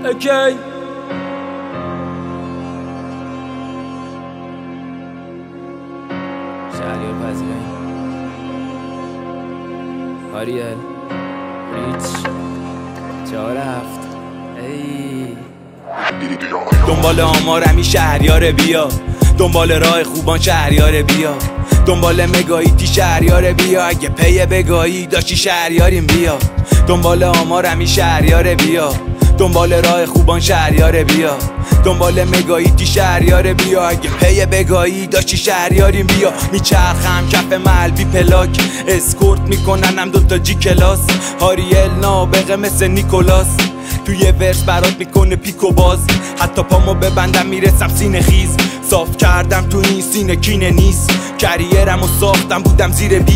اوکی شهریار پذیرایی آریل ریچ 4-7 ای دنبال آمارمی شهریار بیا، دنبال راه خوبان شهریار بیا، دنبال مگاییتی شهریار بیا، اگه پی بگاهی داشتی شهریاریم بیا. دنبال آمارمی شهریار بیا، دنبال راه خوبان شهریار بیا، دنبال مگاییتی شهریار بیا، اگه پی بگاهی داشتی شهریاریم بیا. میچرخم کف ملبی پلاک، اسکورت میکننم دوتا جی کلاس، آریل نابغه مثل نیکولاس، توی ورس برات میکنه پیکو باز، حتی پامو ببندم میرسم سینه خیز. صاف کردم تو این سینه کینه نیست، کریرمو ساختم بودم زیر 20،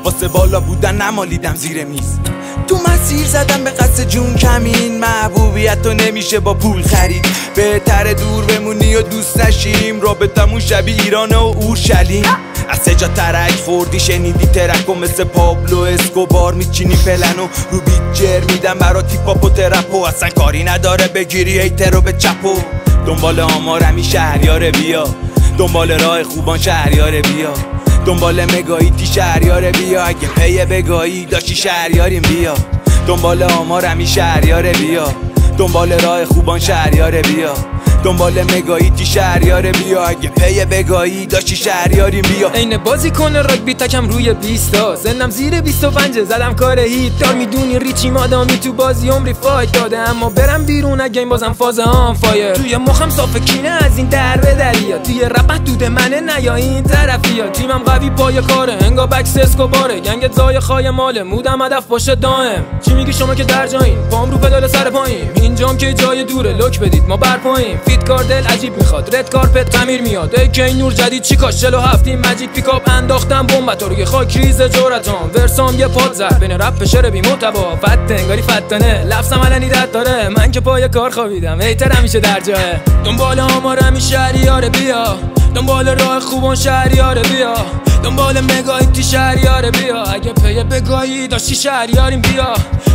واسه بالا بودن نمالیدم زیر میز. تو مسیر زدم به قصد جون کمین، محبوبیت تو نمیشه با پول خرید، بهتره دور بمونی و دوست نشیم، رابطمون شبیه ایرانه و اورشلیم. از سجا ترک خوردی شنیدی ترک و مثل پابلو اسکوبار میچینی پلنو رو بیت جر میدم برا تیپاپ و ترپ و اصلا کاری نداره بگیری هیتر رو به چپو. دنبال آمارمی شهریار بیا، دنبال راه خوبان شهریار بیا، دنبال مگاییتی شهریار بیا، اگه پی بگاهی داشتی شهریاریم بیا. دنبال آمارمی شهریار بیا، دنبال راه خوبان شهریار بیا، دنبال مگاییتی شهریار بیا، اگه پی بگاهی داشتی شهریاریم بیا. عین بازی کنه راگبی تکم روی 20 تا زنم زیر 25 زدم کار هیت دار، میدونی ریچی مادامی تو بازی عمری فایت داده، اما برم بیرون اگه این بازم فاز آن فایر، توی مخم صاف کینه از این در به دریا، توی رپ دود منه نیا این طرفیا، تیمم قوی پای کاره انگا بکس اسکوباره، گنگ زای خای ماله مودم هدف باشه دائم. چی میگی شما که در جایین پام رو پدال سر پایین، اینجام که جای دوره لوک بدید ما برپاییم، فیت کار دل عجیب میخواد رد کارپت تعمیر میاد، ای که نور جدید چیکاش 47 مجید پیکاپ انداختم بمب روی خاک ریز جورتام، ورسام یه پاد زد بین رپ شر بی محتوا، فت انگاری فتنه لفظم علنی دت داره، من که پای کار خوابیدم هیتر همیشه در جایه. دنبال آمارمی شهریار بیا، دنبال راه خوبان شهریار بیا، دنبال مگاییتی شهریار بیا، اگه پی بگاهی داشتی شهریاریم بیا.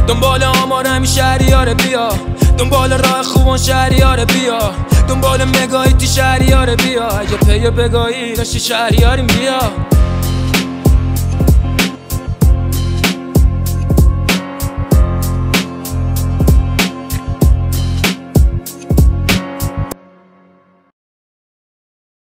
دنبال آمارمی شهریار بیا، دنبال راه خوبان شهریار بیا، دنبال مگاییتی شهریار بیا، اگه پی بگاهی داشتی شهریاریم بیا.